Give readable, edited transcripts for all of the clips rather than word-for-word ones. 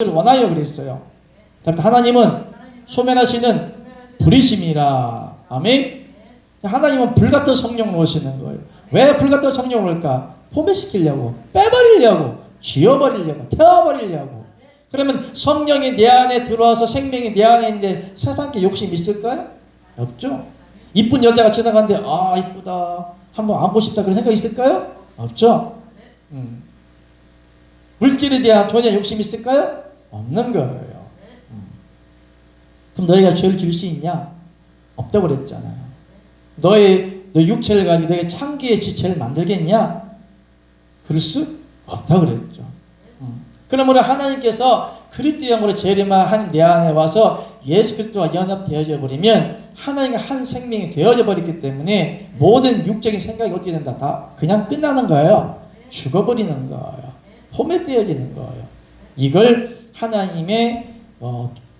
원하여 그랬어요. 하나님은 소멸하시는 불이심이라. 아멘. 하나님은 불같은 성령으로 오시는 거예요. 왜 불같은 성령으로 올까? 포멸시키려고, 빼버리려고, 쥐어버리려고, 태워버리려고. 그러면 성령이 내 안에 들어와서 생명이 내 안에 있는데 세상에 욕심 있을까요? 없죠. 이쁜 여자가 지나가는데 아 이쁘다 한번 안고 싶다 그런 생각 있을까요? 없죠. 물질에 대한 돈에 욕심 있을까요? 없는 거예요. 그럼 너희가 죄를 지을 수 있냐? 없다고 그랬잖아요. 너 육체를 가지고 너희 창기의 지체를 만들겠냐? 그럴 수 없다고 그랬죠. 그러므로 하나님께서 그리스도 영으로 재림한 내 안에 와서 예수 그리스도와 연합되어져 버리면 하나님과 한 생명이 되어져 버렸기 때문에 모든 육적인 생각이 어떻게 된다? 다 그냥 끝나는 거예요. 죽어버리는 거예요. 포맷되어지는 거예요. 이걸 하나님의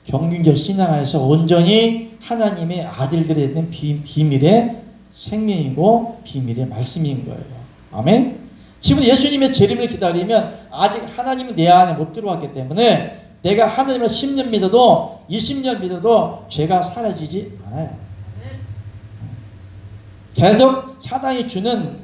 경륜적 신앙 안에서 온전히 하나님의 아들들에 대한 비밀의 생명이고 비밀의 말씀인 거예요. 아멘. 지금 예수님의 재림을 기다리면 아직 하나님은 내 안에 못 들어왔기 때문에 내가 하나님을 10년 믿어도 20년 믿어도 죄가 사라지지 않아요. 계속 사단이 주는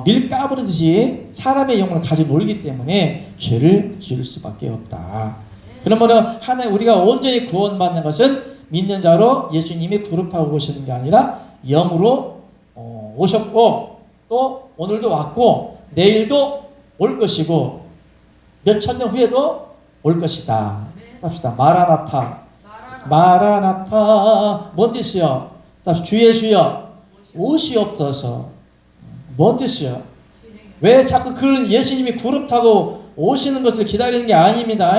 밀가부르듯이 사람의 영혼을 가지고 놀기 때문에 죄를 지을 수밖에 없다. 그러므로 하나님 우리가 온전히 구원받는 것은 믿는 자로 예수님이 구급하고 오시는 게 아니라 영으로 오셨고 또 오늘도 왔고 내일도 올 것이고 몇 천 년 후에도 올 것이다. 합시다. 마라나타. 마라나타. 뭔 뜻이요? 주 예수여 오시옵소서. 뭔 뜻이요? 왜 자꾸 그 예수님이 구름 타고 오시는 것을 기다리는 게 아닙니다.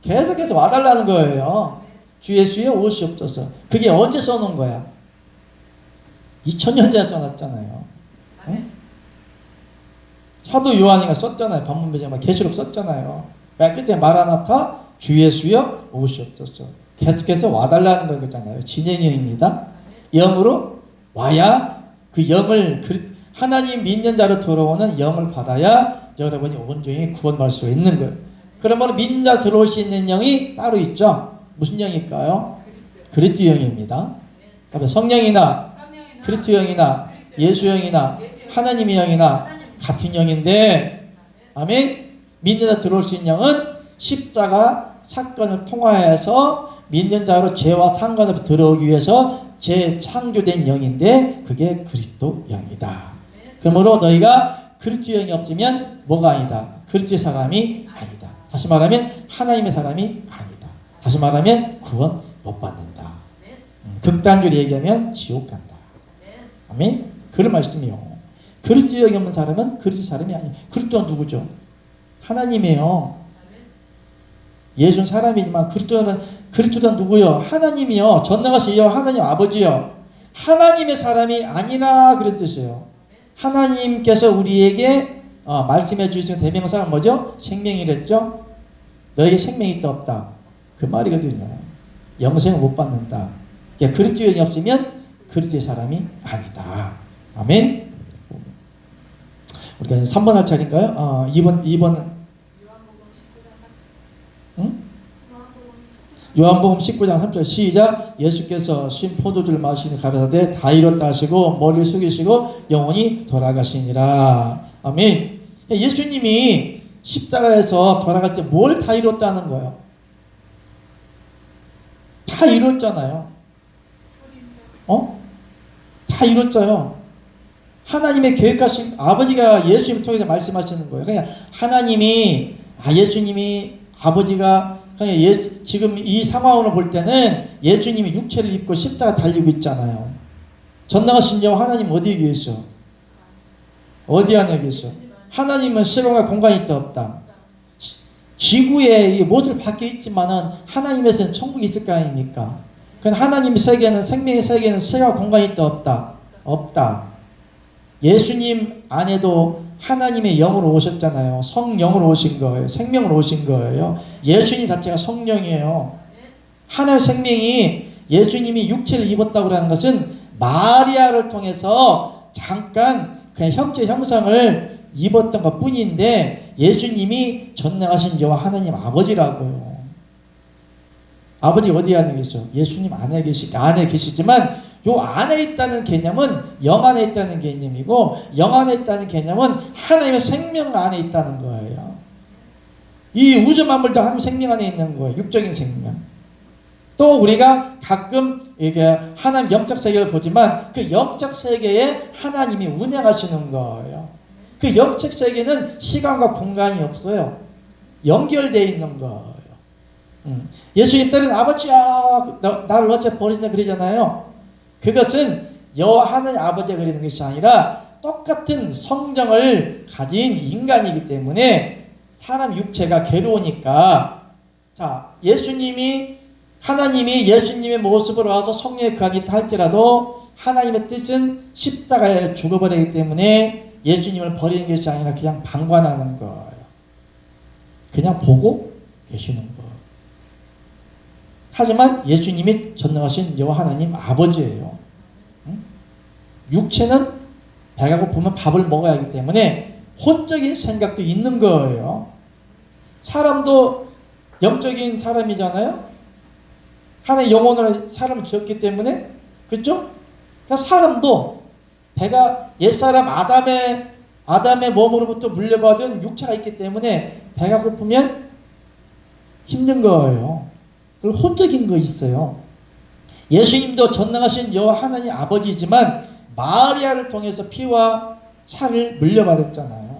계속해서 와달라는 거예요. 주 예수여 오시옵소서. 그게 언제 써놓은 거야? 2000년 전에 써놨잖아요. 사도 요한이가 썼잖아요. 반문배제만 계시록 썼잖아요. 맨 끝에 마라나타 주 예수여 오시옵소서. 계속해서 와달라는 거잖아요. 진행형입니다. 영으로 와야 그 영을 하나님 믿는 자로 들어오는 영을 받아야 여러분이 온전히 구원받을 수 있는 거예요. 그러면 믿는 자 들어올 수 있는 영이 따로 있죠. 무슨 영일까요? 그리스도 영입니다. 성령이나 그리스도 영이나 예수 영이나 하나님의 영이나 같은 영인데 아멘. 믿는 자 들어올 수 있는 영은 십자가 사건을 통하여서 믿는 자로 죄와 상관없이 들어오기 위해서 재창조된 영인데 그게 그리스도 영이다. 그러므로 너희가 그리스도 영이 없으면 뭐가 아니다? 그리스도의 사람이 아니다. 다시 말하면 하나님의 사람이 아니다. 다시 말하면 구원 못 받는다. 극단적으로 얘기하면 지옥 간다. 아멘. 그런 말씀이요. 그리스도 영이 없는 사람은 그리스도 사람이 아니에요. 그리스도는 누구죠? 하나님이에요. 예수는 사람이지만 그리스도는 누구요? 하나님이요. 전능하신 여호와 하나님 아버지요. 하나님의 사람이 아니라 그런 뜻이에요. 하나님께서 우리에게 말씀해 주신 대명사가 뭐죠? 생명이랬죠? 너에게 생명이 있다 없다. 그 말이거든요. 영생을 못 받는다. 그리스도 영이 없으면 그리스도의 사람이 아니다. 아멘. 우리가 3번 할 차례인가요? 2번. 응? 요한복음 19장 3절 시작. 예수께서 신 포도주를 마시니 가라사대 다 이뤘다 하시고 머리를 숙이시고 영원히 돌아가시니라. 아멘. 예수님이 십자가에서 돌아갈 때 뭘 다 이뤘다는 거예요? 다 이뤘잖아요. 다 이뤘어요. 하나님의 계획하신 아버지가 예수님을 통해서 말씀하시는 거예요. 그러니까 하나님이 예수님이 아버지가 그냥 지금 이 상황으로 볼 때는 예수님이 육체를 입고 십자가 달리고 있잖아요. 전능하신 여호와 하나님 어디에 계셔? 어디 안에 계셔? 하나님은 시간과 공간이 있다 없다. 지구에 모습을 밖에 있지만은 하나님에서는 천국이 있을 거 아닙니까? 그럼 하나님의 세계는 생명의 세계는 시간과 공간이 있다 없다? 없다. 예수님 안에도 하나님의 영으로 오셨잖아요. 성령으로 오신 거예요. 생명으로 오신 거예요. 예수님 자체가 성령이에요. 하나님의 생명이 예수님이 육체를 입었다고 하는 것은 마리아를 통해서 잠깐 그냥 형체 형상을 입었던 것 뿐인데 예수님이 전능하신 여호와 하나님 아버지라고요. 아버지 어디 안에 계셔? 예수님 안에 계시지만 요 안에 있다는 개념은 영 안에 있다는 개념이고, 영 안에 있다는 개념은 하나님의 생명 안에 있다는 거예요. 이 우주 만물도 하나님 생명 안에 있는 거예요. 육적인 생명. 또 우리가 가끔 이게 하나님 영적 세계를 보지만 그 영적 세계에 하나님이 운행하시는 거예요. 그 영적 세계는 시간과 공간이 없어요. 연결되어 있는 거예요. 예수님 때는 아버지야 나를 어째 버리시냐 그러잖아요. 그것은 여호와 하나님 아버지가 그리는 것이 아니라 똑같은 성정을 가진 인간이기 때문에 사람 육체가 괴로우니까, 자, 하나님이 예수님의 모습으로 와서 성령의 거하게 할지라도 하나님의 뜻은 십자가에 죽어버리기 때문에 예수님을 버리는 것이 아니라 그냥 방관하는 거예요. 그냥 보고 계시는 거예요. 하지만 예수님이 전능하신 여호와 하나님 아버지예요. 육체는 배가 고프면 밥을 먹어야 하기 때문에 혼적인 생각도 있는 거예요. 사람도 영적인 사람이잖아요. 하나의 영혼으로 사람을 지었기 때문에, 그렇죠? 그러니까 사람도 배가 옛사람 아담의 몸으로부터 물려받은 육체가 있기 때문에 배가 고프면 힘든 거예요. 그리고 혼적인 거 있어요. 예수님도 전능하신 여호와 하나님 아버지지만 마리아를 통해서 피와 살을 물려받았잖아요.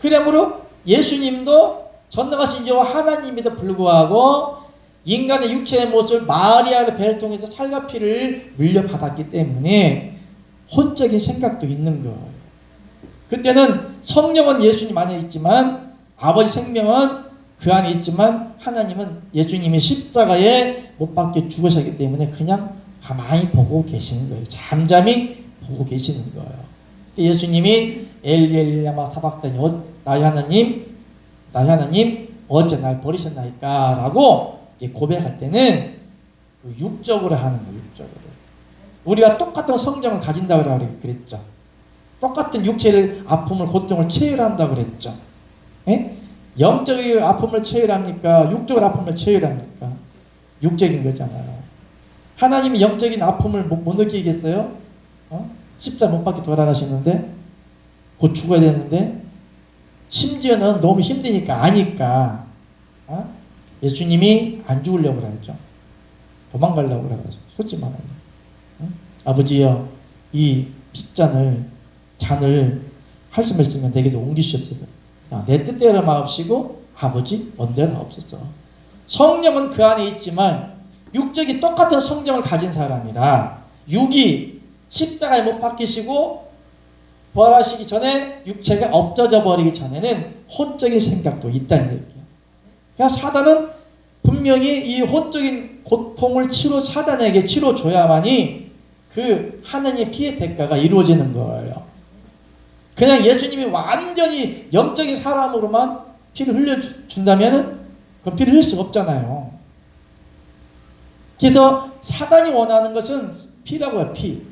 그러므로 예수님도 전능하신 여호와 하나님에도 불구하고 인간의 육체의 모습을 마리아의 배를 통해서 살과 피를 물려받았기 때문에 혼적인 생각도 있는 거예요. 그때는 성령은 예수님 안에 있지만 아버지 생명은 그 안에 있지만 하나님은 예수님이 십자가에 못 박혀 죽으셨기 때문에 그냥 가만히 보고 계시는 거예요. 잠잠히 보고 계시는 거예요. 예수님이 엘리 엘리 라마 사박다니 나의 하나님 어째 날 버리셨나이까 라고 고백할 때는 육적으로 하는 거예요. 육적으로. 우리가 똑같은 성정을 가진다고 그랬죠. 똑같은 육체의 아픔을 고통을 체휼한다고 그랬죠. 예? 영적인 아픔을 체휼합니까? 육적인 아픔을 체휼합니까? 육적인 거잖아요. 하나님이 영적인 아픔을 못 느끼겠어요? 십자 못 박혀 돌아가시는데 곧 죽어야 되는데 심지어는 너무 힘드니까 아니까 예수님이 안 죽으려고 그랬죠. 도망가려고 그래가지고 솔직히 말하면 아버지여 이 잔을 할 수만 있으면 내게도 옮기시옵소서. 내 뜻대로 마옵시고 아버지 원대로 하옵소서. 성령은 그 안에 있지만 육적이 똑같은 성정을 가진 사람이라 육이 십자가에 못 박히시고 부활하시기 전에 육체가 없어져 버리기 전에는 혼적인 생각도 있다는 얘기예요. 그러니까 사단은 분명히 이 혼적인 고통을 사단에게 치러줘야만이 그 하나님의 피의 대가가 이루어지는 거예요. 그냥 예수님이 완전히 영적인 사람으로만 피를 흘려준다면 그럼 피를 흘릴 수가 없잖아요. 그래서 사단이 원하는 것은 피라고 해요. 피.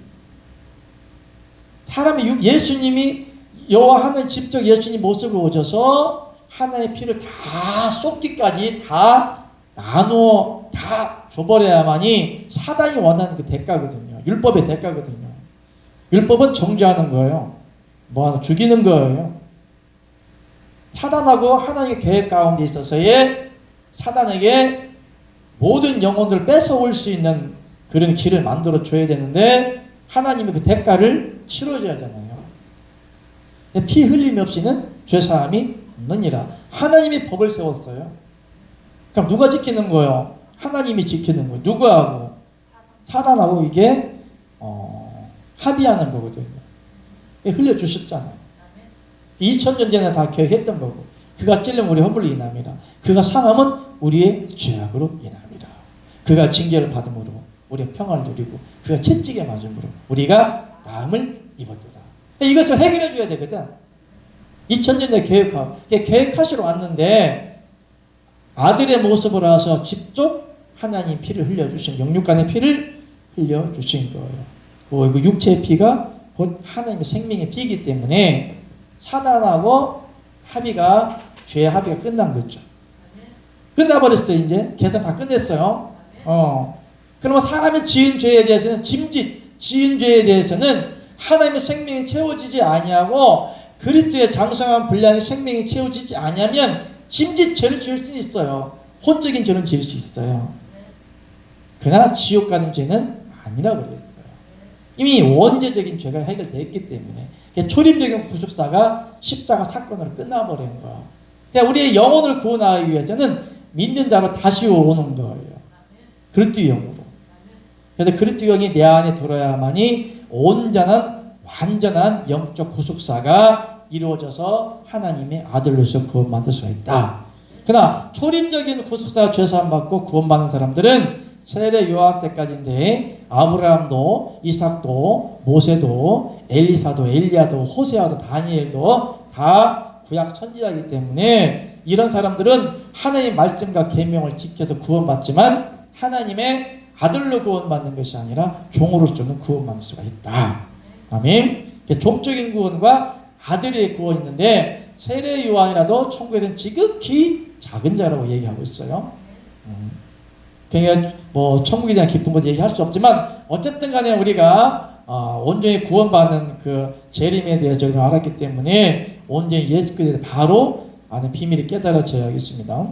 사람이 예수님이 여호와 하나님 직접 예수님 모습을 오셔서 하나님의 피를 다 쏟기까지 다 나누어 다 줘버려야만이 사단이 원하는 그 대가거든요. 율법의 대가거든요. 율법은 정죄하는 거예요. 죽이는 거예요. 사단하고 하나님의 계획 가운데 있어서의 사단에게 모든 영혼들을 뺏어올 수 있는 그런 길을 만들어 줘야 되는데 하나님이 그 대가를 치러줘야 하잖아요. 피 흘림 없이는 죄사함이 없느니라. 하나님이 법을 세웠어요. 그럼 누가 지키는 거예요? 하나님이 지키는 거예요. 누구하고? 사단하고 이게 합의하는 거거든요. 흘려주셨잖아요. 2000년 전에 다 계획했던 거고 그가 찔리면 우리 허물로 인함이라. 그가 상함은 우리의 죄악으로 인함이라. 그가 징계를 받음으로 우리가 평안을 누리고 그가 채찍에 맞음으로 우리가 나음을 입었도다. 이것을 해결해 줘야 되거든. 2000년 전에 계획하시러 왔는데 아들의 모습으로 와서 직접 하나님 피를 흘려주신 영육간의 피를 흘려주신 거예요. 그 육체의 피가 곧 하나님의 생명의 피이기 때문에 사단하고 합의가 죄의 합의가 끝난 거죠. 끝나버렸어요. 이제 계산 다 끝냈어요. 그러면 사람이 지은 죄에 대해서는 지은 죄에 대해서는 하나님의 생명이 채워지지 아니하고 그리스도의 장성한 분량의 생명이 채워지지 아니하면 짐짓 죄를 지을 수 있어요. 혼적인 죄는 지을 수 있어요. 그러나 지옥 가는 죄는 아니라고 그랬어요. 이미 원죄적인 죄가 해결되었기 때문에 초림적인 구속사가 십자가 사건으로 끝나버린 거예요. 그러니까 우리의 영혼을 구원하기 위해서는 믿는 자로 다시 오는 거예요. 그리스도 영으로. 그래서 그리스도 영이 내 안에 들어야만이 온전한 완전한 영적 구속사가 이루어져서 하나님의 아들로서 구원받을 수가 있다. 그러나 초림적인 구속사 죄사함 받고 구원받는 사람들은 세례 요한 때까지인데 아브라함도 이삭도 모세도 엘리사도 엘리야도 호세아도 다니엘도 다 구약 선지자이기 때문에 이런 사람들은 하나님의 말씀과 계명을 지켜서 구원받지만 하나님의 아들로 구원받는 것이 아니라 종으로서는 구원받을 수가 있다. 아멘. 종적인 구원과 아들의 구원이 있는데 세례 요한이라도 천국에서는 지극히 작은 자라고 얘기하고 있어요. 그러니까 뭐 천국에 대한 깊은 것 얘기할 수 없지만 어쨌든 간에 우리가 온전히 구원받는 그 재림에 대해서 우리가 알았기 때문에 온전히 예수 그리스도에 바로 아는 비밀이 깨달아져야겠습니다.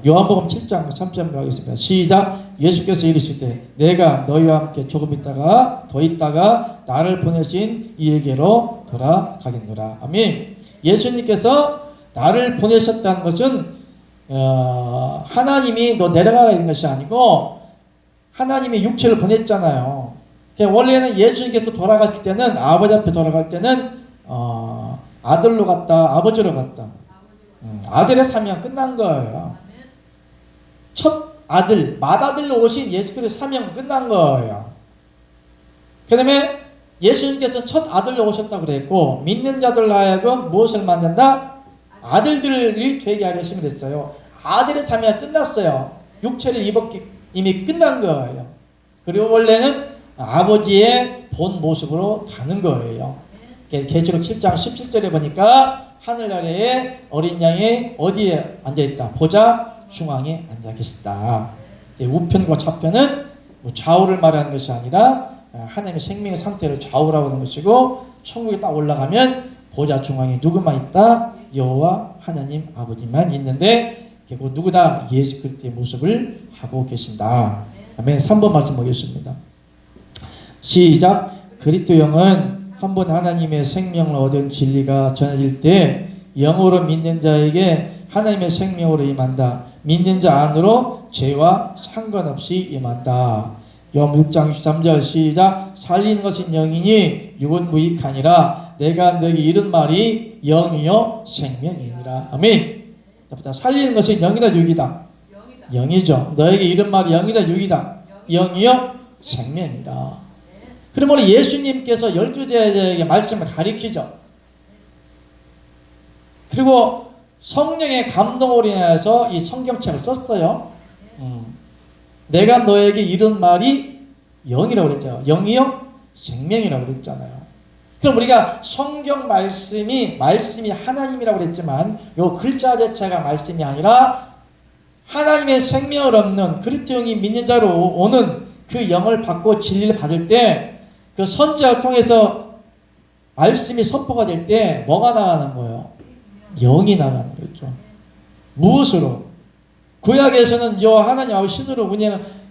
요한복음 7장 3절 하겠습니다. 시작. 예수께서 이르시되 내가 너희와 함께 조금 있다가 더 있다가 나를 보내신 이에게로 돌아가겠노라. 아멘. 예수님께서 나를 보내셨다는 것은 하나님이 너 내려가라 이런 것이 아니고 하나님이 육체를 보냈잖아요. 원래는 예수님께서 돌아가실 때는 아버지 앞에 돌아갈 때는 아들로 갔다 아버지로 갔다. 아들의 사명 끝난 거예요. 첫 아들 맏아들로 오신 예수 그리스도의 사명 끝난 거예요. 그 다음에 예수님께서 첫 아들로 오셨다고 그랬고 믿는 자들로 하여금 무엇을 만든다? 아들들이 되게 하려 심을 했어요. 아들의 자매가 끝났어요. 육체를 입었기 이미 끝난 거예요. 그리고 원래는 아버지의 본 모습으로 가는 거예요. 계시록 7장 17절에 보니까 하늘 아래에 어린 양이 어디에 앉아있다? 보좌 중앙에 앉아 계시다. 우편과 좌편은 좌우를 말하는 것이 아니라 하나님의 생명의 상태를 좌우라고 하는 것이고 천국에 딱 올라가면 보좌 중앙에 누구만 있다? 여호와 하나님 아버지만 있는데 결국 누구다? 예수 그리스도의 모습을 하고 계신다. 다음에 3번 말씀 보겠습니다. 시작. 그리스도 영은 한 번 하나님의 생명을 얻은 진리가 전해질 때 영으로 믿는 자에게 하나님의 생명으로 임한다. 믿는 자 안으로 죄와 상관없이 임한다. 요한 6장 63절 시작. 살리는 것은 영이니 육은 무익하니라. 내가 너에게 이른 말이 영이요 생명이니라. 아멘. 살리는 것은 영이다 육이다. 영이죠. 너에게 이른 말이 영이다 육이다. 영이요 생명이다. 그러면 예수님께서 12제자에게 말씀을 가리키죠. 그리고 성령의 감동으로 인해서 이 성경책을 썼어요. 내가 너에게 이른 말이 영이라고 그랬죠. 영이요 생명이라고 그랬잖아요. 그럼 우리가 성경 말씀이 하나님이라고 그랬지만 요 글자 자체가 말씀이 아니라 하나님의 생명을 얻는 그리스도 영이 믿는 자로 오는 그 영을 받고 진리를 받을 때 그 선지자를 통해서 말씀이 선포가 될 때 뭐가 나가는 거예요? 영이 나가는 거죠. 무엇으로? 구약에서는 여호와 하나님 아버지 신으로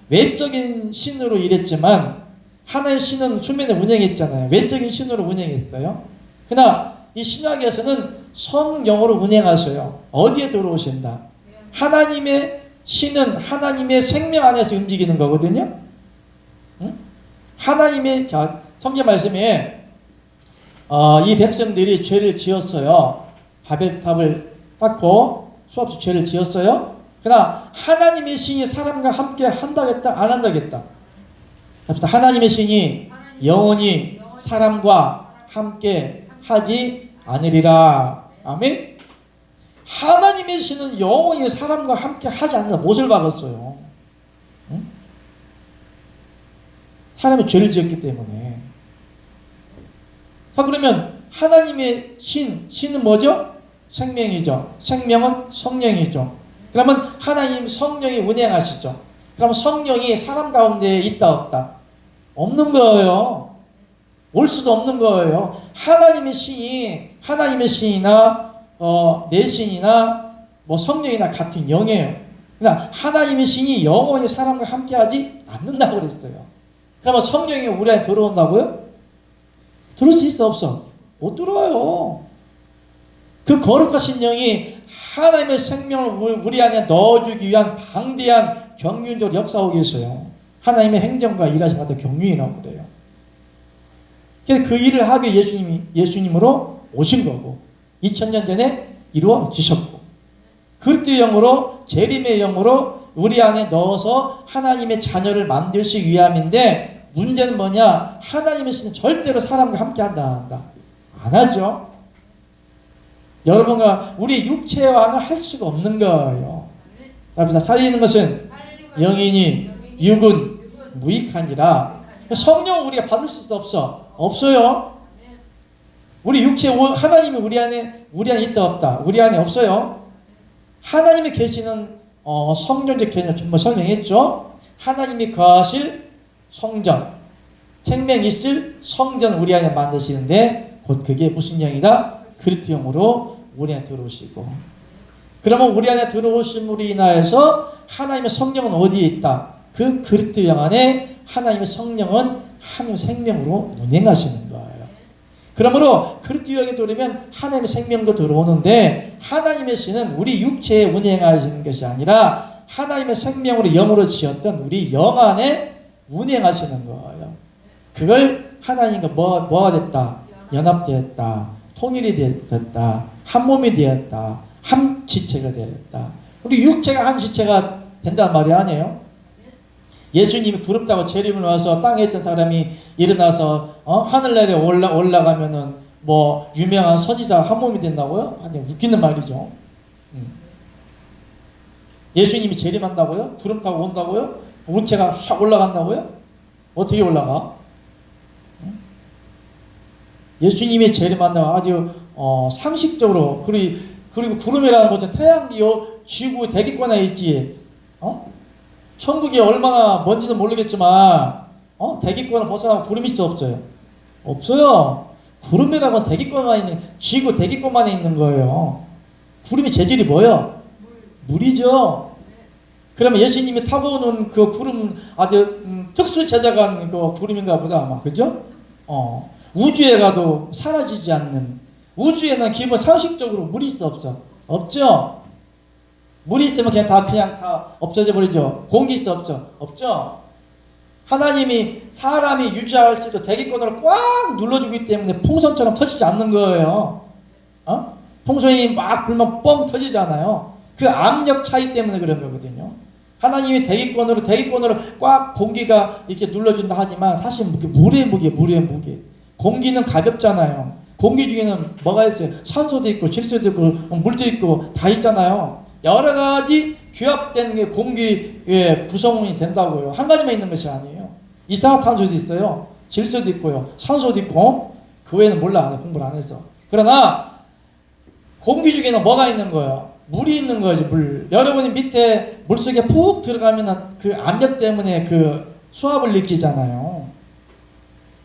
외적인 신으로 일했지만 하나의 신은 수면에 운행했잖아요. 외적인 신으로 운행했어요. 그러나 이 신약에서는 성령으로 운행하셔요. 어디에 들어오신다? 하나님의 신은 하나님의 생명 안에서 움직이는 거거든요. 하나님의 성경 말씀에 이 백성들이 죄를 지었어요. 바벨탑을 닦고 수없이 죄를 지었어요. 그러나 하나님의 신이 사람과 함께 한다겠다 안 한다겠다. 하나님의 신이 영원히 사람과 함께 하지 않으리라. 아멘. 하나님의 신은 영원히 사람과 함께 하지 않는다. 못을 박았어요. 응? 사람이 죄를 지었기 때문에. 그러면 하나님의 신은 뭐죠? 생명이죠. 생명은 성령이죠. 그러면 하나님 성령이 운행하시죠. 그러면 성령이 사람 가운데 있다 없다? 없는 거예요. 올 수도 없는 거예요. 하나님의 신이나 내 신이나 뭐 성령이나 같은 영이에요. 그러나 하나님의 신이 영원히 사람과 함께하지 않는다고 그랬어요. 그러면 성령이 우리 안에 들어온다고요? 들을 수 있어 없어? 못 들어와요. 그 거룩하신 영이 하나님의 생명을 우리 안에 넣어주기 위한 방대한 경륜적 역사하고 계세요. 하나님의 행정과 일하시는 경륜이라고 그래요. 그래서 그 일을 하기 위해 예수님으로 오신 거고 2000년 전에 이루어지셨고 그리스도의 영으로 재림의 영으로 우리 안에 넣어서 하나님의 자녀를 만드시기 위함인데 문제는 뭐냐? 하나님의 신은 절대로 사람과 함께 한다. 안 하죠. 여러분과 우리 육체와는 할 수가 없는 거예요. 살리는 것은 영이니 육은 무익하니라. 성령 우리가 받을 수 없어. 없어요. 우리 육체 하나님이 우리 안에 있다 없다. 우리 안에 없어요. 하나님이 계시는 성령적 개념 전부 설명했죠. 하나님이 거하실 성전, 생명 있을 성전 우리 안에 만드시는데 곧 그게 무슨 영이다? 그리스도 영으로 우리 안에 들어오시고 그러면 우리 안에 들어오심으로 인하여서 하나님의 성령은 어디에 있다? 그 그리스도 영 안에 하나님의 성령은 하나님의 생명으로 운행하시는 거예요. 그러므로 그리스도 영에 들어오면 하나님의 생명도 들어오는데 하나님의 신은 우리 육체에 운행하시는 것이 아니라 하나님의 생명으로 영으로 지었던 우리 영 안에 운행하시는 거예요. 그걸 하나님과 뭐가 됐다? 연합되었다. 통일이 되었다. 한 몸이 되었다. 한 지체가 되었다. 우리 육체가 한 지체가 된다는 말이 아니에요. 예수님이 구름 타고 재림을 와서 땅에 있던 사람이 일어나서 하늘나라에 올라가면은 뭐 유명한 선지자가 한 몸이 된다고요? 아니 웃기는 말이죠. 예수님이 재림한다고요? 구름 타고 온다고요? 운체가 샥 올라간다고요? 어떻게 올라가? 예수님이 재림한다고 아주 상식적으로 그리고 구름이라는 것은 태양이 지구 대기권에 있지. 천국이 얼마나 먼지는 모르겠지만 대기권을 벗어나면 구름이 있어 없어요? 없어요. 구름이라는 건 대기권만 있는 지구 대기권만에 있는 거예요. 구름이 재질이 뭐예요? 물이죠. 그러면 예수님이 타고 오는 그 구름 아주 특수 제작한 그 구름인가 보다 아마 그죠? 우주에 가도 사라지지 않는 우주에는 기본 상식적으로 물이 있어 없어? 없죠. 물이 있으면 그냥 다 없어져 버리죠. 공기 있어 없죠? 없죠. 하나님이 사람이 유지할지도 대기권으로 꽉 눌러주기 때문에 풍선처럼 터지지 않는 거예요. 풍선이 막 불면 뻥 터지잖아요. 그 압력 차이 때문에 그런 거거든요. 하나님이 대기권으로 꽉 공기가 이렇게 눌러준다 하지만 사실 물의 무게. 공기는 가볍잖아요. 공기 중에는 뭐가 있어요? 산소도 있고 질소도 있고 물도 있고 다 있잖아요. 여러 가지 규합된 게 공기의 구성원이 된다고요. 한 가지만 있는 것이 아니에요. 이산화탄소도 있어요. 질소도 있고요. 산소도 있고 그 외에는 몰라. 공부를 안 해서. 그러나 공기 중에는 뭐가 있는 거예요? 물이 있는 거지. 물. 여러분이 밑에 물속에 푹 들어가면 그 압력 때문에 그 수압을 느끼잖아요.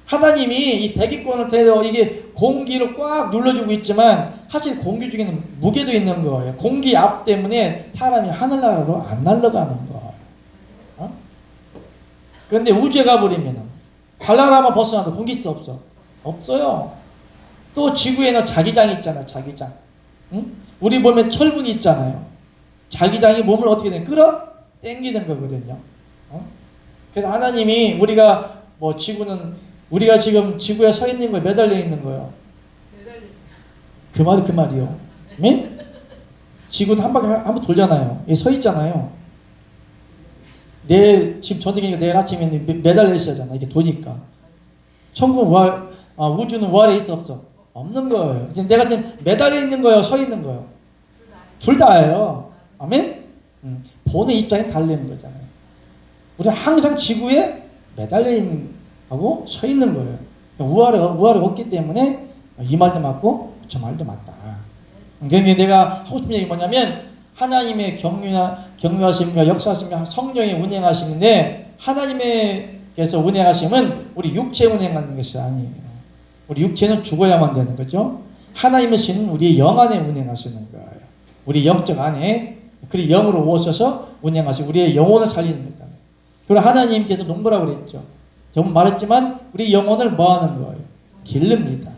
하나님이 이 대기권을 대려 이게 공기를 꽉 눌러주고 있지만 사실 공기 중에는 무게도 있는 거예요. 공기 압 때문에 사람이 하늘나라로 안 날아가는 거예요. 그런데 우주에 가버리면 달나라만 벗어나도 공기 있어 없어? 없어요. 또 지구에는 자기장이 있잖아. 자기장. 응? 우리 몸에 철분이 있잖아요. 자기장이 몸을 어떻게 돼? 끌어 당기는 거거든요. 그래서 하나님이 우리가 우리가 지금 지구에 서 있는 거에 매달려 있는 거예요. 그 말이요. 네? 지구는 한 바퀴 한번 돌잖아요. 서 있잖아요. 지금 저녁이니까 내일 아침에 매달려 있어야잖아. 이게 도니까. 우주는 우아래 있어 없어? 없는 거예요. 내가 지금 매달려 있는 거예요? 서 있는 거예요? 둘 다예요. 아멘? 보는 입장이 다르는 거잖아요. 우리는 항상 지구에 매달려 있는 하고 서 있는 거예요. 우아래가 없기 때문에 이 말도 맞고 저 말도 맞다. 그러니까 내가 하고 싶은 얘기 뭐냐면 하나님의 경륜하심과 역사하심과 성령의 운행하심인데 하나님께서 운행하심은 우리 육체 운행하는 것이 아니에요. 우리 육체는 죽어야만 되는 거죠. 하나님의 신은 우리 영 안에 운행하시는 거예요. 우리 영적 안에 그리고 영으로 오셔서 운행하시고 우리의 영혼을 살리는 거잖아요. 그리고 하나님께서 농부라고 그랬죠. 저번 말했지만 우리 영혼을 뭐 하는 거예요? 기릅니다.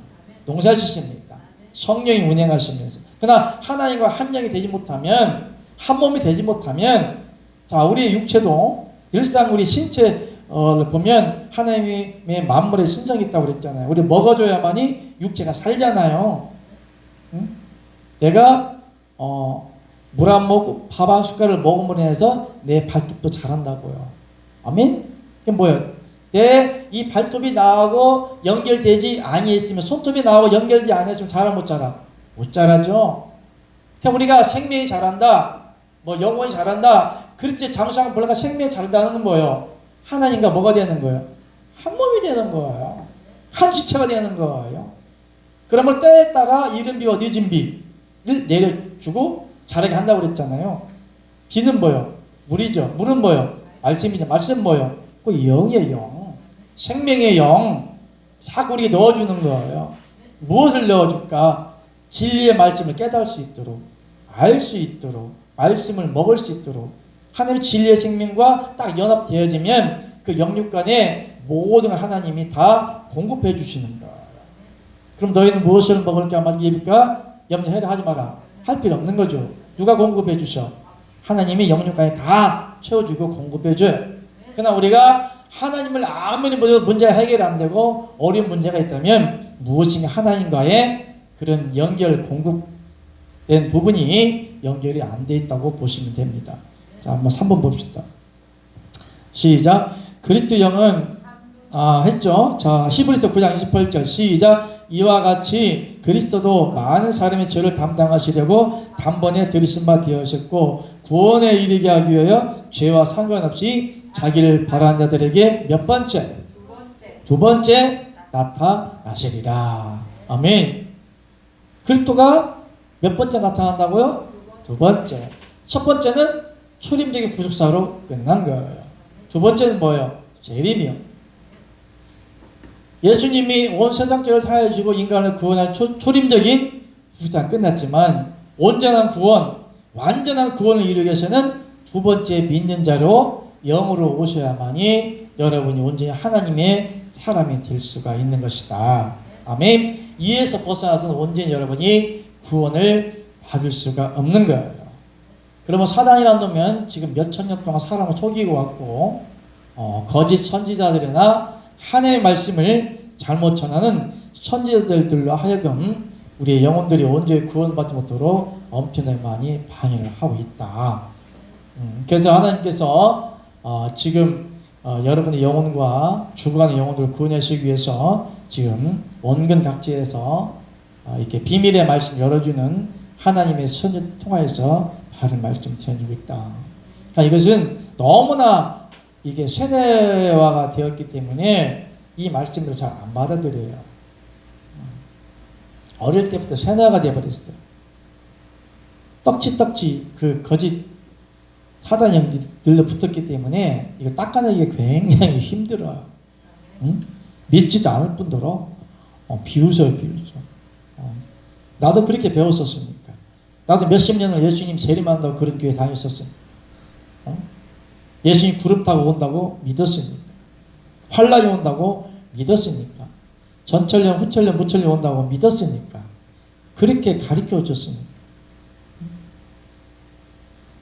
농사지십니다. 성령이 운행하시면서. 그러나 하나님과 한 영이 되지 못하면 한 몸이 되지 못하면 자 우리의 육체도 일상 우리 신체를 보면 하나님의 만물에 신성이 있다고 그랬잖아요. 우리 먹어줘야만이 육체가 살잖아요. 응? 내가 물 한 모금 밥 한 숟갈을 먹음으로 해서 내 발톱도 자란다고요. 아멘? 이게 뭐예요? 내 이 발톱이 나하고 연결되지 아니했으면 손톱이 나하고 연결되지 아니했으면 자라 못 자라? 못 자라죠. 그냥 우리가 생명이 자란다, 뭐 영혼이 자란다. 그렇게 장수하면 보니까 생명이 자란다는 건 뭐예요? 하나님과 뭐가 되는 거예요? 한 몸이 되는 거예요. 한 지체가 되는 거예요. 그러면 때에 따라 이른 비와 늦은 비를 내려주고 자라게 한다고 그랬잖아요. 비는 뭐예요? 물이죠. 물은 뭐예요? 말씀이죠. 말씀은 뭐예요? 그 영이에요. 영. 생명의 영. 자꾸 우리에게 넣어주는 거예요. 무엇을 넣어줄까? 진리의 말씀을 깨달을 수 있도록, 알 수 있도록, 말씀을 먹을 수 있도록 하나님의 진리의 생명과 딱 연합되어지면 그 영육 간에 모든 하나님이 다 공급해 주시는 거예요. 그럼 너희는 무엇을 먹을까 말일까? 염려해라 하지 마라. 할 필요 없는 거죠. 누가 공급해 주셔? 하나님이 영육 간에 다 채워주고 공급해 줘요. 그러나 우리가 하나님을 아무리 보여도 문제가 해결 안 되고 어려운 문제가 있다면 무엇인가 하나님과의 그런 연결 공급된 부분이 연결이 안 돼 있다고 보시면 됩니다. 자, 한번 3번 봅시다. 시작. 그리스도 영은 했죠. 자, 히브리서 9장 28절 시작. 이와 같이 그리스도도 많은 사람의 죄를 담당하시려고 단번에 들이신 바 되었고 구원에 이르게 하기 위하여 죄와 상관없이 자기를 바라는 자들에게 몇 번째? 두 번째 나타나시리라. 아멘. 그리스도가 몇 번째 나타난다고요? 두 번째. 첫 번째는 초림적인 구속사로 끝난 거예요. 두 번째는 뭐예요? 재림이요. 예수님이 온 세상 죄를 사하여 주고 인간을 구원한 초림적인 구속사가 끝났지만 온전한 구원, 완전한 구원을 이루기 위해서는 두 번째 믿는 자로 영으로 오셔야만이 여러분이 온전히 하나님의 사람이 될 수가 있는 것이다. 아멘. 이에서 벗어나서는 온전히 여러분이 구원을 받을 수가 없는 거예요. 그러면 사단이라는 놈은 지금 몇천 년 동안 사람을 속이고 왔고 거짓 선지자들이나 하나님의 말씀을 잘못 전하는 선지자들로 하여금 우리의 영혼들이 온전히 구원받지 못하도록 엄청나게 많이 방해를 하고 있다. 그래서 하나님께서 지금 여러분의 영혼과 죽어가는 영혼들을 구원하시기 위해서 지금 온갖 각지에서 이렇게 비밀의 말씀 열어주는 하나님의 선을 통하여서 바른 말씀 전해주고 있다. 그러니까 이것은 너무나 이게 세뇌화가 되었기 때문에 이 말씀을 잘 안 받아들여요. 어릴 때부터 세뇌화가 되어버렸어요. 떡지 그 거짓 사단이 늘러 붙었기 때문에 이거 닦아내기가 굉장히 힘들어요. 응? 믿지도 않을 뿐더러 비웃어요. 나도 그렇게 배웠었으니까. 나도 몇십 년을 예수님 재림한다고 그런 교회 다녔었으니까. 예수님 구름 타고 온다고 믿었으니까. 환란이 온다고 믿었으니까. 전철령, 후철령, 무철령 온다고 믿었으니까. 그렇게 가르쳐 줬으니까.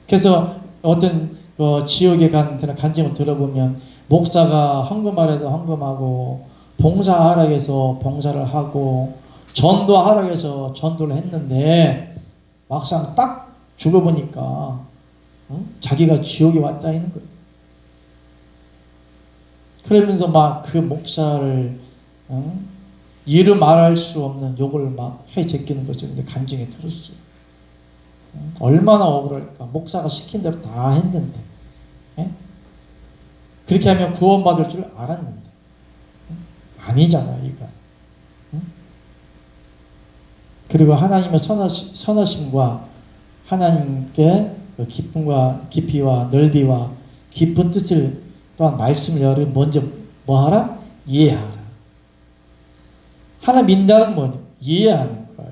그래서 어떤 지역에 간 간증을 들어보면 목사가 헌금하래서 헌금하고 봉사하라고 해서 봉사를 하고 전도하라고 해서 전도를 했는데 막상 딱 죽어보니까 자기가 지옥에 왔다 있는 거예요. 그러면서 막 그 목사를 이루 말할 수 없는 욕을 막 해제끼는 것을 간증에 들었어요. 얼마나 억울할까. 목사가 시킨 대로 다 했는데 그렇게 하면 구원받을 줄 알았는데 아니잖아 이거. 그리고 하나님의 선하심과 하나님께 그 깊이와 넓이와 깊은 뜻을 또한 말씀을 여러분 먼저 뭐하라? 이해하라. 하나 믿는다는 뭐냐? 이해하는 거예요.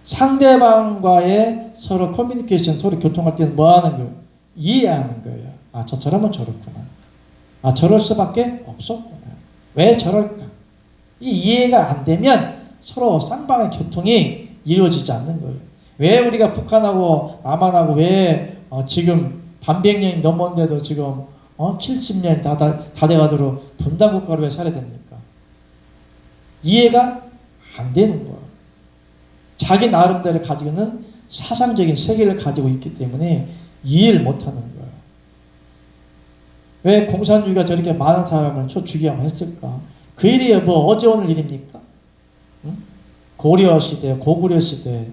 상대방과의 서로 커뮤니케이션, 서로 교통할 때는 뭐 하는 거예요? 이해하는 거예요. 아, 저 사람은 저렇구나. 아, 저럴 수밖에 없었구나. 왜 저럴까? 이 이해가 안 되면 서로 쌍방의 교통이 이루어지지 않는 거예요. 왜 우리가 북한하고 남한하고 왜 지금 반백년이 넘었는데도 지금 70년이 다 돼가도록 분단국가로 왜 살아야 됩니까? 이해가 안 되는 거예요. 자기 나름대로 가지고 있는 사상적인 세계를 가지고 있기 때문에 이해를 못하는 거예요. 왜 공산주의가 저렇게 많은 사람을 죽이려고 했을까? 그 일이 뭐 어제 오늘 일입니까? 응? 고려 시대, 고구려 시대,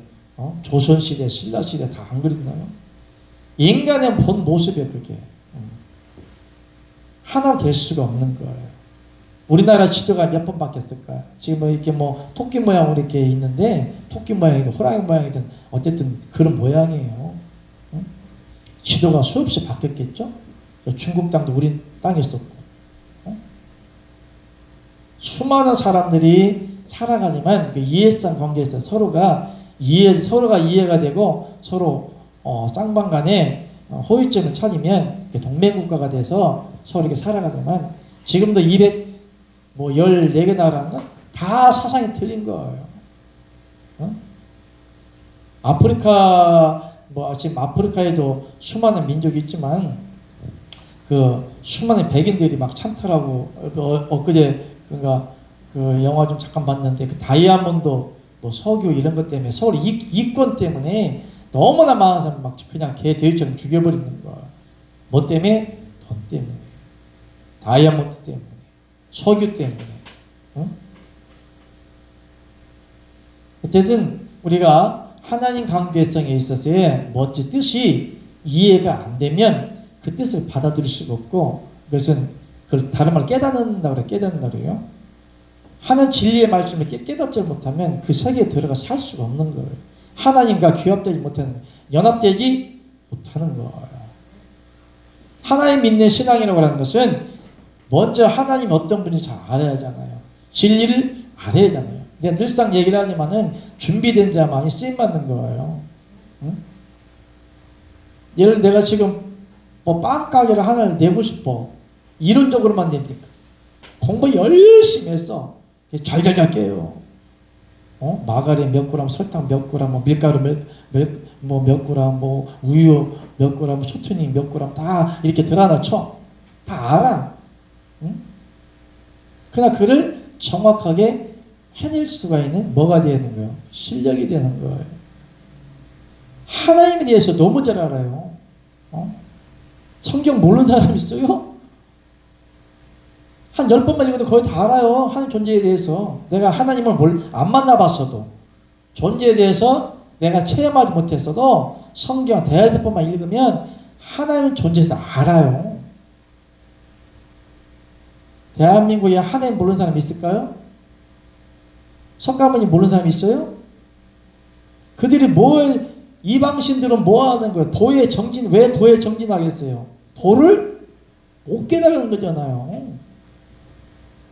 조선 시대, 신라 시대 다 안 그랬나요? 인간의 본 모습이에요, 그게. 하나 될 수가 없는 거예요. 우리나라 지도가 몇 번 바뀌었을까요? 지금 이렇게 토끼 모양으로 이렇게 있는데, 토끼 모양이든 호랑이 모양이든 어쨌든 그런 모양이에요. 응? 지도가 수없이 바뀌었겠죠? 중국 땅도 우리 땅이었었고, 수많은 사람들이 살아가지만 그 이해성 관계에서 서로가 이해가 되고 서로 쌍방간에 호의점을 찾으면 동맹국가가 돼서 서로 이렇게 살아가지만 지금도 14개 나라인가? 다 사상이 틀린 거예요. 아프리카, 지금 아프리카에도 수많은 민족이 있지만 그 수많은 백인들이 막 찬탈하고 엊그제 그러니까 그 영화 좀 잠깐 봤는데 그 다이아몬드 석유 이런 것 때문에 서울 이권 때문에 너무나 많은 사람 막 그냥 개 돼지처럼 죽여버리는 거야. 뭐 때문에? 돈 때문에, 다이아몬드 때문에, 석유 때문에. 응? 어쨌든 우리가 하나님 관계성에 있어서의 멋진 뜻이 이해가 안 되면 그 뜻을 받아들일 수가 없고, 그것은 그걸 다른 말 깨닫는다고 그래. 깨닫는다고 그래요. 하나님 진리의 말씀을 깨닫지 못하면 그 세계에 들어가 살 수가 없는 거예요. 하나님과 규합되지 못하는, 연합되지 못하는 거예요. 하나님 믿는 신앙이라고 하는 것은 먼저 하나님 어떤 분인지 잘 알아야 하잖아요. 진리를 알아야 하잖아요. 내가 늘상 얘기를 하지만은 준비된 자만이 쓰임받는 거예요. 응? 예를 내가 지금 빵 가게를 하나를 내고 싶어. 이론적으로만 됩니까? 공부 열심히 했어. 잘잘잘 깨요. 마가린 몇 그램, 설탕 몇 그램, 밀가루 몇 그램, 우유 몇 그램, 쇼트닝 몇 그램 다 이렇게 들어놨죠. 다 알아. 응? 그러나 그를 정확하게 해낼 수가 있는 뭐가 되는 거예요? 실력이 되는 거예요. 하나님에 대해서 너무 잘 알아요. 성경 모르는 사람 있어요? 한 10번만 읽어도 거의 다 알아요. 하나님 존재에 대해서. 내가 하나님을 안 만나봤어도, 존재에 대해서 내가 체험하지 못했어도 성경 대여섯 번만 읽으면 하나님 존재에서 알아요. 대한민국에 하나님 모르는 사람 있을까요? 석가모니 모르는 사람 있어요? 그들이 이방신들은 뭐 하는 거예요? 왜 도에 정진하겠어요? 도를 못 깨달은 거잖아요.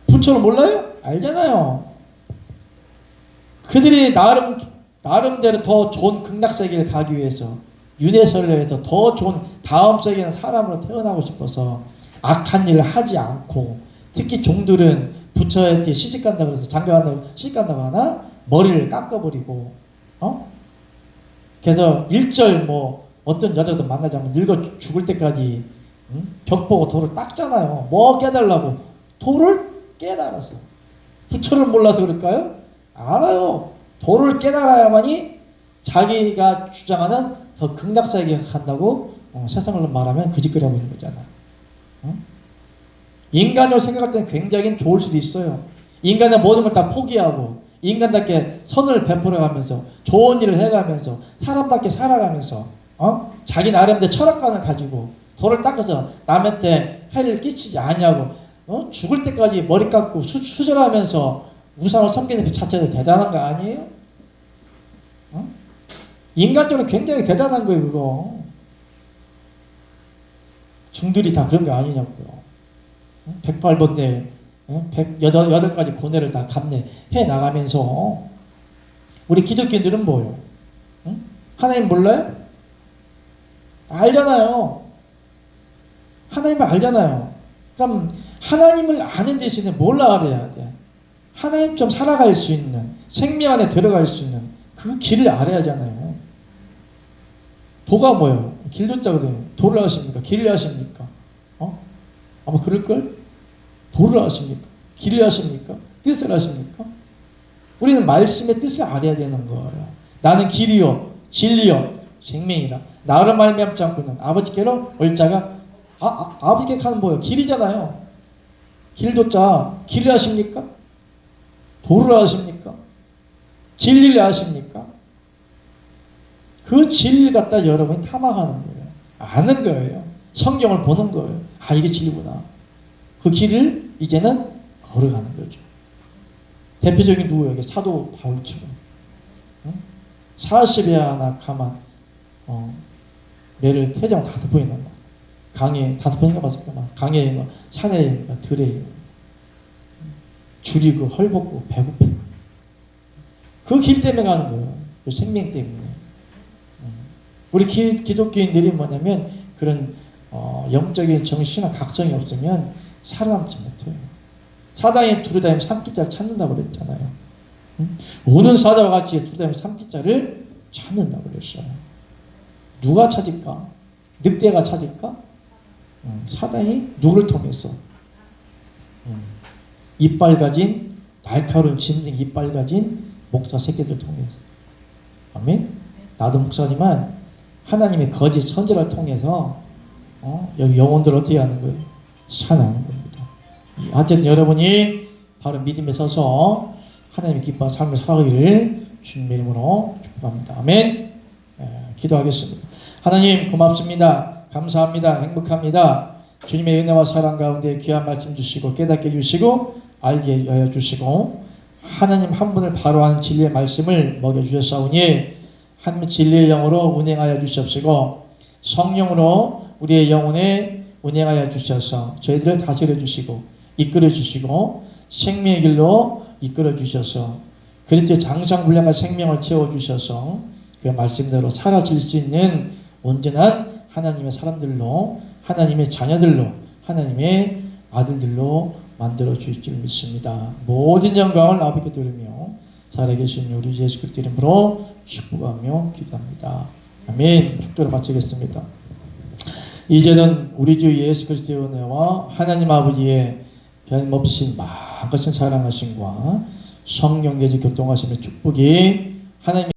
부처를 몰라요? 알잖아요. 그들이 나름대로 더 좋은 극락세계를 가기 위해서, 윤회설을 위해서 더 좋은 다음 세계는 사람으로 태어나고 싶어서 악한 일을 하지 않고, 특히 종들은 부처한테 시집간다고 해서 장가간다고 시집간다고 하나? 머리를 깎아버리고, 그래서 일절 어떤 여자도 만나자면 늙어 죽을 때까지 벽 보고 도를 닦잖아요. 뭐 깨달라고? 도를 깨달았어. 부처를 몰라서 그럴까요? 알아요. 도를 깨달아야만이 자기가 주장하는 더 극락세계에 간다고 세상으로 말하면 그짓거리하고 있는 거잖아. 인간으로 생각할 때는 굉장히 좋을 수도 있어요. 인간의 모든 걸 다 포기하고 인간답게 선을 베풀어가면서 좋은 일을 해가면서 사람답게 살아가면서 자기 나름대로 철학관을 가지고 도를 닦아서 남한테 해를 끼치지 아니하고 죽을 때까지 머리 깎고 수절하면서 우상을 섬기는 그 자체도 대단한 거 아니에요? 어? 인간적으로 굉장히 대단한 거예요, 그거. 중들이 다 그런 게 아니냐고요. 108번뇌, 108가지 고뇌를 다 감내해 나가면서 우리 기독교인들은 뭐예요? 하나님 몰라요? 알잖아요. 하나님을 알잖아요. 그럼 하나님을 아는 대신에 뭘 알아야 돼? 하나님처럼 살아갈 수 있는, 생명 안에 들어갈 수 있는 그 길을 알아야 하잖아요. 도가 뭐예요? 길도자거든요. 도를 아십니까? 길을 아십니까? 아마 그럴걸? 도를 아십니까? 길을 아십니까? 뜻을 아십니까? 우리는 말씀의 뜻을 알아야 되는 거예요. 나는 길이요, 진리요, 생명이라. 나를 말미암지 않고 있는 아버지께로 올 자가 아버지께 가는 뭐예요? 길이잖아요. 길도자, 길을 아십니까? 도를 아십니까? 진리를 아십니까? 그 진리를 갖다 여러분이 탐험하는 거예요. 아는 거예요. 성경을 보는 거예요. 아, 이게 진리구나. 그 길을 이제는 걸어가는 거죠. 대표적인 누구예요? 사도 바울처럼. 40여 하나 가만 매를 태정 5번이나 강에 5번인가 봤을까? 강에 산에 들에 줄이고 헐벗고 배고프고 그 길 때문에 가는 거예요. 그 생명 때문에. 우리 기독교인들이 뭐냐면 그런 영적인 정신이나 각성이 없으면 살아남지 못해요. 사단이 두루다니면 삼키자를 찾는다고 그랬잖아요. 우는 사자와 같이 두루다니면 삼키자를 찾는다고 그랬어요. 누가 찾을까? 늑대가 찾을까? 사단이 누구를 통해서? 이빨 가진 날카로운 짐승 이빨 가진 목사 새끼들 통해서. 아멘? 나도 목사지만 하나님의 거짓 선지자를 통해서 여기 영혼들 어떻게 하는 거예요? 살아나는 겁니다. 하여튼 여러분이 바로 믿음에 서서 하나님의 기뻐하는 삶을 살아가기를 주님의 이름으로 축복합니다. 아멘. 기도하겠습니다. 하나님 고맙습니다. 감사합니다. 행복합니다. 주님의 은혜와 사랑 가운데 귀한 말씀 주시고 깨닫게 해주시고 알게 하여 주시고 하나님 한 분을 바로 한 진리의 말씀을 먹여주셨사오니 하나님 진리의 영으로 운행하여 주시옵시고 성령으로 우리의 영혼에 운행하여 주셔서 저희들을 다스려 주시고 이끌어 주시고 생명의 길로 이끌어 주셔서 그리스도의 장성불량한 생명을 채워 주셔서 그 말씀대로 사라질 수 있는 온전한 하나님의 사람들로 하나님의 자녀들로 하나님의 아들들로 만들어 주실 줄 믿습니다. 모든 영광을 아버지께 드리며 살아계신 우리 예수 그리스도 이름으로 축복하며 기도합니다. 아멘. 축도를 마치겠습니다. 이제는 우리 주 예수 그리스도의 은혜와 하나님 아버지의 변함없으신 마음같은 사랑하심과 성령 내주 교통하심의 축복이 하나님